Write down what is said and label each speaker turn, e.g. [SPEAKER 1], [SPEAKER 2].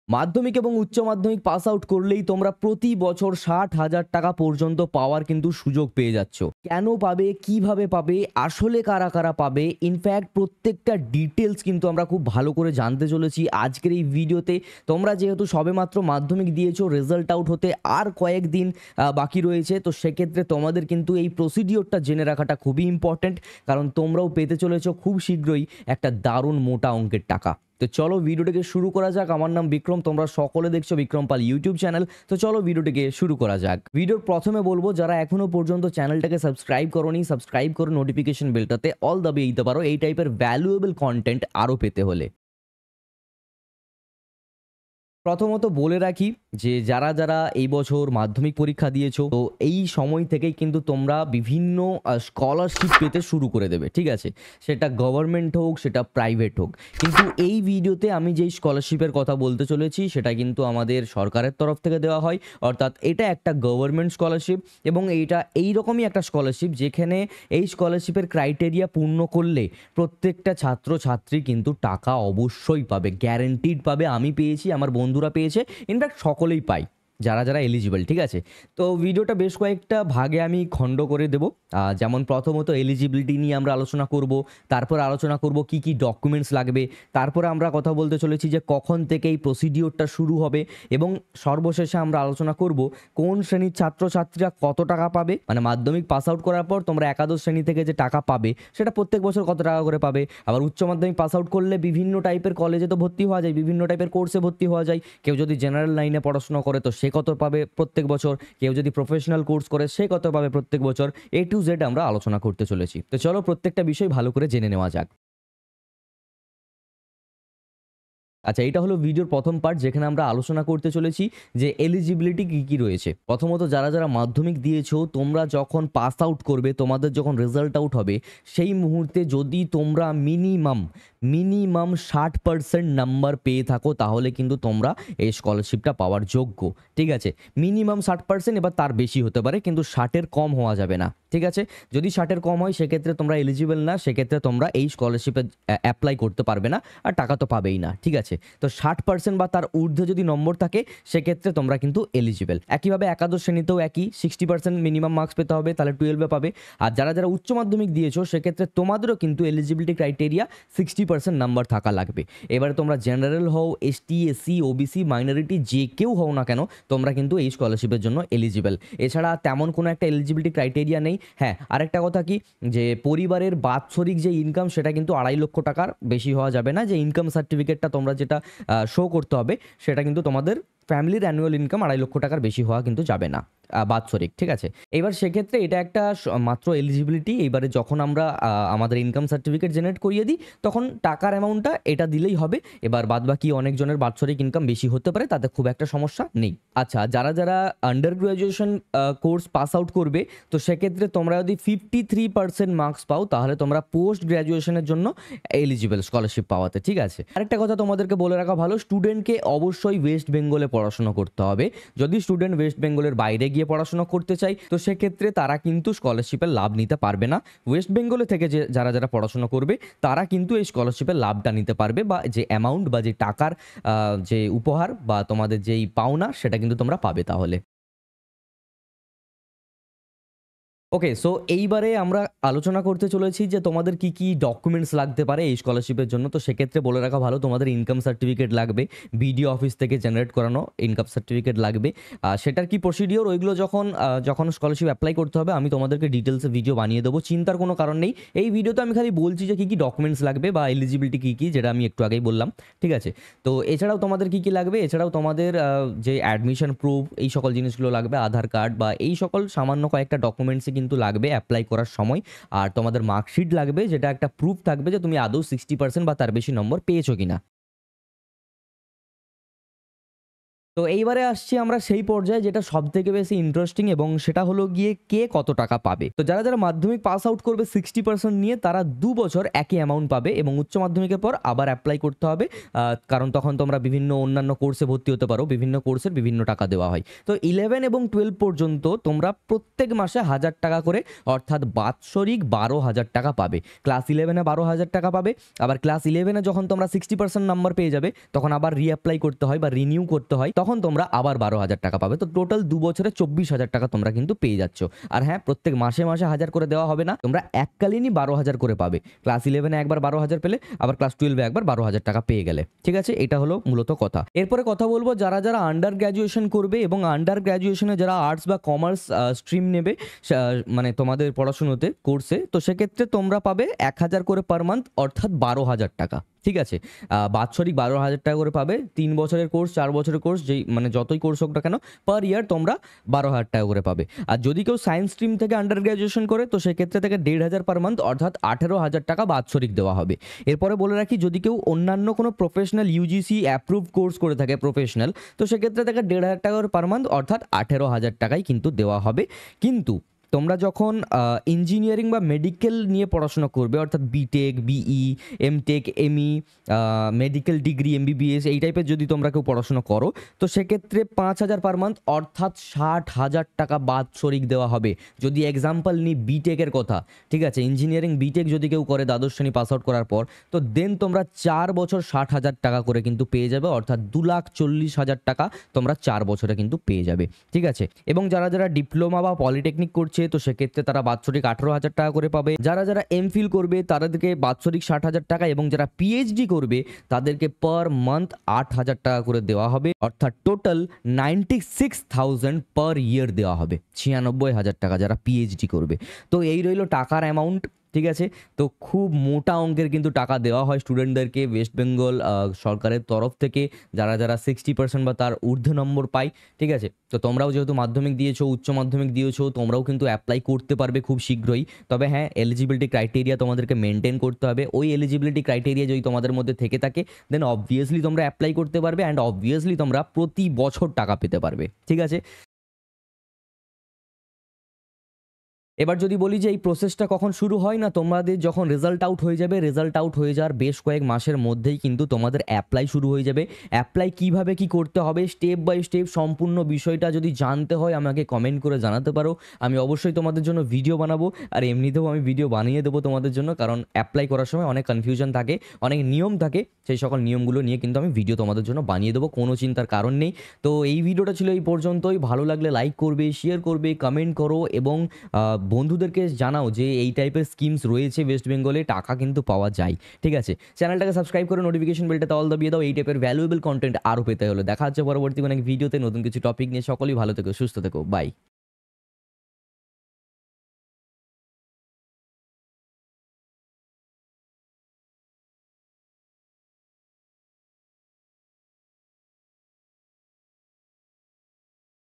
[SPEAKER 1] মাধ্যমিক এবং উচ্চ মাধ্যমিক পাস আউট করলেই তোমরা প্রতি বছর 60,000 টাকা পর্যন্ত পাওয়ার কিন্তু সুযোগ পেয়ে যাচ্ছ। কেন পাবে, কিভাবে পাবে, আসলে কারা কারা পাবে, ইনফ্যাক্ট প্রত্যেকটা ডিটেলস কিন্তু আমরা খুব ভালো করে জানতে চলেছি আজকের এই ভিডিওতে। তোমরা যেহেতু সবেমাত্র মাধ্যমিক দিয়েছো, রেজাল্ট আউট হতে আর কয়েকদিন বাকি রয়েছে, তো সেক্ষেত্রে তোমাদের কিন্তু এই প্রসিডিওরটা জেনে রাখাটা খুবই ইম্পর্ট্যান্ট, কারণ তোমরাও পেতে চলেছো খুব শীঘ্রই একটা দারুণ মোটা অঙ্কের টাকা। তো চলো ভিডিওটিকে শুরু করা যাক। আমার নাম বিক্রম, তোমরা সকলে দেখছো বিক্রম পাল ইউটিউব চ্যানেল। তো চলো ভিডিওটিকে শুরু করা যাক। ভিডিওর প্রথমে বলবো, যারা এখনো পর্যন্ত চ্যানেলটাকে সাবস্ক্রাইব করোনি, সাবস্ক্রাইব করে নোটিফিকেশন বেলটাতে অল দাবিয়ে দিতে পারো এই টাইপের ভ্যালুয়েবল কন্টেন্ট আরও পেতে হলে। প্রথমত বলে রাখি যে যারা যারা এই বছর মাধ্যমিক পরীক্ষা দিয়েছো, তো এই সময় থেকেই কিন্তু তোমরা বিভিন্ন স্কলারশিপ পেতে শুরু করে দেবে, ঠিক আছে? সেটা গভর্নমেন্ট হোক, সেটা প্রাইভেট হোক। কিন্তু এই ভিডিওতে আমি যেই স্কলারশিপের কথা বলতে চলেছি সেটা কিন্তু আমাদের সরকারের তরফ থেকে দেওয়া হয়, অর্থাৎ এটা একটা গভর্নমেন্ট স্কলারশিপ। এবং এইটা এইরকমই একটা স্কলারশিপ যেখানে এই স্কলারশিপের ক্রাইটেরিয়া পূর্ণ করলে প্রত্যেকটা ছাত্রছাত্রী কিন্তু টাকা অবশ্যই পাবে, গ্যারেন্টিড পাবে। আমি পেয়েছি, আমার বন্ধুরা পেয়েছে, ইনফ্যাক্ট সকলেই পায় যারা যারা এলিজিবল, ঠিক আছে? তো ভিডিওটা বেশ কয়েকটা ভাগে আমি খণ্ড করে দেব। যেমন প্রথমত এলিজিবিলিটি নিয়ে আমরা আলোচনা করব, তারপর আলোচনা করব কি কি ডকুমেন্টস লাগবে, তারপরে আমরা কথা বলতে চলেছি যে কখন থেকে এই প্রসিডিওরটা শুরু হবে, এবং সর্বশেষে আমরা আলোচনা করব কোন শ্রেণীর ছাত্রছাত্রীরা কত টাকা পাবে। মানে মাধ্যমিক পাস আউট করার পর তোমরা একাদশ শ্রেণী থেকে যে টাকা পাবে সেটা প্রত্যেক বছর কত টাকা করে পাবে। আবার উচ্চ মাধ্যমিক পাস আউট করলে বিভিন্ন টাইপের কলেজে তো ভর্তি হওয়া যায়, বিভিন্ন টাইপের কোর্সে ভর্তি হওয়া যায়। কেউ যদি জেনারেল লাইনে পড়াশোনা করে তো সে কত পাবে প্রত্যেক বছর, কেউ যদি প্রফেশনাল কোর্স করে সে কত পাবে প্রত্যেক বছর। এ টু জেড আমরা আলোচনা করতে চলেছি। তো চলো প্রত্যেকটা বিষয় ভালো করে জেনে নেওয়া যাক। আচ্ছা, এটা হলো ভিডিওর প্রথম পার্ট, যেখানে আমরা আলোচনা করতে চলেছি যে এলিজিবিলিটি কী কী রয়েছে। প্রথমত যারা যারা মাধ্যমিক দিয়েছো, তোমরা যখন পাস আউট করবে, তোমাদের যখন রেজাল্ট আউট হবে, সেই মুহূর্তে যদি তোমরা মিনিমাম 60% নাম্বার পেয়ে থাকো, তাহলে কিন্তু তোমরা এই স্কলারশিপটা পাওয়ার যোগ্য, ঠিক আছে? মিনিমাম 60%, এবার তার বেশি হতে পারে, কিন্তু 60-এর কম হওয়া যাবে না, ঠিক আছে? যদি 60-এর কম হয় সেক্ষেত্রে তোমরা এলিজিবল না, সেক্ষেত্রে তোমরা এই স্কলারশিপে অ্যাপ্লাই করতে পারবে না, আর টাকা তো পাবেই না, ঠিক আছে? তো 60% বা তার ঊর্ধ্বে যদি নম্বর থাকে সেক্ষেত্রে তোমরা কিন্তু এলিজিবল। একইভাবে একাদশ শ্রেণীতেও একই 60% মিনিমাম মার্কস পেতে হবে, তাহলে 12-এ পাবে। আর যারা যারা উচ্চ মাধ্যমিক দিয়েছো সেক্ষেত্রে তোমাদেরও কিন্তু এলিজিবিলিটি ক্রাইটেরিয়া 60% নাম্বার থাকা লাগবে। এবারে তোমরা জেনারেল হও, এসটি, এসসি, ওবিসি, মাইনরিটি, যে কেউ হও না কেন, তোমরা কিন্তু এই স্কলারশিপের জন্য এলিজিবল। এছাড়া তেমন কোনো একটা এলিজিবিলিটি ক্রাইটেরিয়া নেই। হ্যাঁ, আরেকটা কথা কি, যে পরিবারের বাৎসরিক যে ইনকাম সেটা কিন্তু 2.5 লক্ষ টাকার বেশি হওয়া যাবে না। যে ইনকাম সার্টিফিকেটটা তোমরা যেটা শো করতে হবে সেটা কিন্তু তোমাদের ফ্যামিলির অ্যানুয়াল ইনকাম 2.5 লক্ষ টাকার বেশি হওয়া কিন্তু যাবে না বাৎসরিক, ঠিক আছে? এবার সেক্ষেত্রে এটা একটা মাত্র এলিজিবিলিটি। এবারে যখন আমরা আমাদের ইনকাম সার্টিফিকেট জেনারেট করিয়ে দিই তখন টাকার অ্যামাউন্টটা এটা দিলেই হবে। এবার বাদবাকি অনেকজনের বাৎসরিক ইনকাম বেশি হতে পারে, তাতে খুব একটা সমস্যা নেই। আচ্ছা, যারা যারা under graduation course pass out করবে, তো সেক্ষেত্রে তোমরা যদি 53% মার্কস পাও তাহলে তোমরা পোস্ট গ্র্যাজুয়েশনের জন্য এলিজিবল স্কলারশিপ পাওয়াতে, ঠিক আছে? আরেকটা কথা তোমাদেরকে বলে রাখা ভালো, স্টুডেন্টকে অবশ্যই ওয়েস্ট বেঙ্গলে পড়াশোনা করতে হবে। যদি স্টুডেন্ট ওয়েস্ট বেঙ্গলের বাইরে গিয়ে পড়াশোনা করতে চায় তো সেক্ষেত্রে তারা কিন্তু স্কলারশিপের লাভ নিতে পারবে না। ওয়েস্ট বেঙ্গলে থেকে যে যারা যারা পড়াশোনা করবে তারা কিন্তু এই স্কলারশিপের লাভটা নিতে পারবে, বা যে অ্যামাউন্ট বা যে টাকার যে উপহার বা তোমাদের যেই পাওনা সেটা কিন্তু তোমরা পাবে তাহলে। ওকে, সো এইবারে আমরা আলোচনা করতে চলেছি যে তোমাদের কি কি ডকুমেন্টস লাগতে পারে এই স্কলারশিপের জন্য। তো সেক্ষেত্রে বলে রাখা ভালো, তোমাদের ইনকাম সার্টিফিকেট লাগবে, বিডিও অফিস থেকে জেনারেট করানো ইনকাম সার্টিফিকেট লাগবে। সেটার কি প্রসিডিওর, ওইগুলো যখন স্কলারশিপ অ্যাপ্লাই করতে হবে আমি তোমাদেরকে ডিটেলসে ভিডিও বানিয়ে দেবো, চিন্তার কোনো কারণ নেই। এই ভিডিওতে আমি খালি বলছি যে কী কী ডকুমেন্টস লাগবে বা এলিজিবিলিটি কী কী, যেটা আমি একটু আগেই বললাম, ঠিক আছে? তো এছাড়াও তোমাদের কী কী লাগবে, এছাড়াও তোমাদের যে অ্যাডমিশন প্রুফ, এই সকল জিনিসগুলো লাগবে, আধার কার্ড বা এই সকল সামান্য কয়েকটা ডকুমেন্টসই কিন্তু লাগবে অ্যাপ্লাই করার সময়। আর তোমাদের মার্কশিট লাগবে, যেটা একটা প্রুফ থাকবে যে তুমি আদৌ 60% বা তার বেশি নম্বর পেয়েছো কিনা। তো এইবারে আসছি আমরা সেই পর্যায়ে যেটা সব থেকে বেশি ইন্টারেস্টিং, এবং সেটা হলো গিয়ে কে কত টাকা পাবে। তো যারা যারা মাধ্যমিক পাস আউট করবে 60% নিয়ে, তারা 2 বছর একই অ্যামাউন্ট পাবে এবং উচ্চ মাধ্যমিকের পর আবার অ্যাপ্লাই করতে হবে, কারণ তখন তোমরা বিভিন্ন অন্যান্য কোর্সে ভর্তি হতে পারো, বিভিন্ন কোর্সের বিভিন্ন টাকা দেওয়া হয়। তো 11 এবং 12 পর্যন্ত তোমরা প্রত্যেক মাসে 1000 টাকা করে, অর্থাৎ বাৎসরিক 12,000 টাকা পাবে। ক্লাস 11-এ 12,000 টাকা পাবে, আবার ক্লাস 11-এ যখন তোমরা 60% নাম্বার পেয়ে যাবে তখন আবার রিঅ্যাপ্লাই করতে হয় বা রিনিউ করতে হয়, তখন তোমরা আবার 12,000 টাকা পাবে। তো টোটাল 2 বছরে 24,000 টাকা তোমরা কিন্তু পেয়ে যাচ্ছ। আর হ্যাঁ, প্রত্যেক মাসে মাসে 1000 করে দেওয়া হবে না, তোমরা এককালীনই 12,000 করে পাবে। ক্লাস 11-এ একবার 12,000 পেলে, আবার ক্লাস 12-এ একবার 12,000 টাকা পেয়ে গেলে। ঠিক আছে, এটা হলো মূলত কথা। এরপরে কথা বলবো যারা যারা আন্ডার গ্র্যাজুয়েশন করবে এবং আন্ডার গ্র্যাজুয়েশনে যারা আর্টস বা কমার্স স্ট্রিম নেবে, মানে তোমাদের পড়াশুনোতে কোর্সে, তো সেক্ষেত্রে তোমরা পাবে 1000 করে পার মান্থ, অর্থাৎ 12,000 টাকা। ঠিক আছে, বাৎসরিক 12,000 টাকা করে পাবে। 3 বছরের কোর্স, 4 বছরের কোর্স, যেই মানে যতই কোর্স হোক না কেন, পার ইয়ার তোমরা 12,000 টাকা করে পাবে। আর যদি কেউ সায়েন্স স্ট্রিম থেকে আন্ডার গ্র্যাজুয়েশন করে, তো সেক্ষেত্রে থেকে 1,500 পার মান্থ, অর্থাৎ 18,000 টাকা বাৎসরিক দেওয়া হবে। এরপরে বলে রাখি, যদি কেউ অন্যান্য কোনো প্রফেশনাল ইউজিসি অ্যাপ্রুভ কোর্স করে থাকে প্রফেশনাল, তো সেক্ষেত্রে থেকে 1,500 টাকা পার মান্থ, অর্থাৎ 18,000 টাকাই কিন্তু দেওয়া হবে। কিন্তু তোমরা যখন ইঞ্জিনিয়ারিং বা মেডিকেল নিয়ে পড়াশোনা করবে, অর্থাৎ BTech, BE, MTech, ME, medical degree, MBBS, এই টাইপের যদি তোমরা কেউ পড়াশোনা করো, তো সেক্ষেত্রে 5,000 পার মান্থ, অর্থাৎ 60,000 টাকা বাৎসরিক দেওয়া হবে। যদি এক্সাম্পল নিই বিটেকের কথা, ঠিক আছে, ইঞ্জিনিয়ারিং বিটেক যদি কেউ করে দ্বাদশ শ্রেণী পাস আউট করার পর, তো দেন তোমরা 4 বছর 60,000 টাকা করে কিন্তু পেয়ে যাবে, অর্থাৎ 2,40,000 টাকা তোমরা 4 বছরে কিন্তু পেয়ে যাবে। ঠিক আছে, এবং যারা যারা ডিপ্লোমা বা পলিটেকনিক করছে, তো সেক্ষেত্রে তারা বাৎসরিক 18,000 টাকা করে পাবে। যারা যারা এমফিল করবে তাদেরকে বাৎসরিক 60,000 টাকা, এবং যারা পিএইচডি করবে তাদেরকে পার মান্থ 8,000 টাকা করে দেওয়া হবে, অর্থাৎ টোটাল 96,000 পার ইয়ার দেওয়া হবে, 96,000 টাকা যারা পিএইচডি করবে। তো এই রইল টাকার অ্যামাউন্ট। ঠিক আছে, তো খুব মোটা অঙ্কের কিন্তু টাকা দেওয়া হয় স্টুডেন্টদেরকে ওয়েস্ট বেঙ্গল সরকারের তরফ থেকে, যারা যারা 60% বা তার ঊর্ধ্বে নম্বর পায়। ঠিক আছে, তো তোমরাও যেহেতু মাধ্যমিক দিয়েছো, উচ্চ মাধ্যমিক দিয়েছো, তোমরাও কিন্তু অ্যাপ্লাই করতে পারবে খুব শীঘ্রই। তবে হ্যাঁ, এলিজিবিলিটি ক্রাইটেরিয়া তোমাদেরকে মেনটেন করতে হবে। ওই এলিজিবিলিটি ক্রাইটেরিয়া যদি তোমাদের মধ্যে থেকে থাকে, দেন অবভিয়াসলি তোমরা অ্যাপ্লাই করতে পারবে, অ্যান্ড অবভিয়াসলি তোমরা প্রতি বছর টাকা পেতে পারবে। ঠিক আছে, এবার যদি বলি যে এই প্রসেসটা কখন শুরু হয়, না তোমাদের যখন রেজাল্ট আউট হয়ে যাবে, রেজাল্ট আউট হয়ে যাওয়ার বেশ কয়েক মাসের মধ্যেই কিন্তু তোমাদের অ্যাপ্লাই শুরু হয়ে যাবে। অ্যাপ্লাই কিভাবে কি করতে হবে স্টেপ বাই স্টেপ সম্পূর্ণ বিষয়টা যদি জানতে হয় আমাকে কমেন্ট করে জানাতে পারো, আমি অবশ্যই তোমাদের জন্য ভিডিও বানাবো। আর এমনিতেও আমি ভিডিও বানিয়ে দেবো তোমাদের জন্য, কারণ অ্যাপ্লাই করার সময় অনেক কনফিউশন থাকে, অনেক নিয়ম থাকে, সেই সকল নিয়মগুলো নিয়ে কিন্তু আমি ভিডিও তোমাদের জন্য বানিয়ে দেবো, কোনো চিন্তার কারণ নেই। তো এই ভিডিওটা ছিল এই পর্যন্তই। ভালো লাগলে লাইক করবে, শেয়ার করবে, কমেন্ট করো, এবং বন্ধুদেরকে জানাও যে এই টাইপের স্কিমস রয়েছে ওয়েস্ট বেঙ্গলে, টাকা কিন্তু পাওয়া যায়। ঠিক আছে, চ্যানেলটাকে সাবস্ক্রাইব করে নোটিফিকেশন বেলটাতে অল দাবিয়ে দাও এই টাইপের ভ্যালুয়েবল কন্টেন্ট আরও পেতে হলে। দেখা হচ্ছে পরবর্তী কোনো এক ভিডিওতে নতুন কিছু টপিক নিয়ে। সকলেই ভালো থেকো, সুস্থ থেকো, বাই।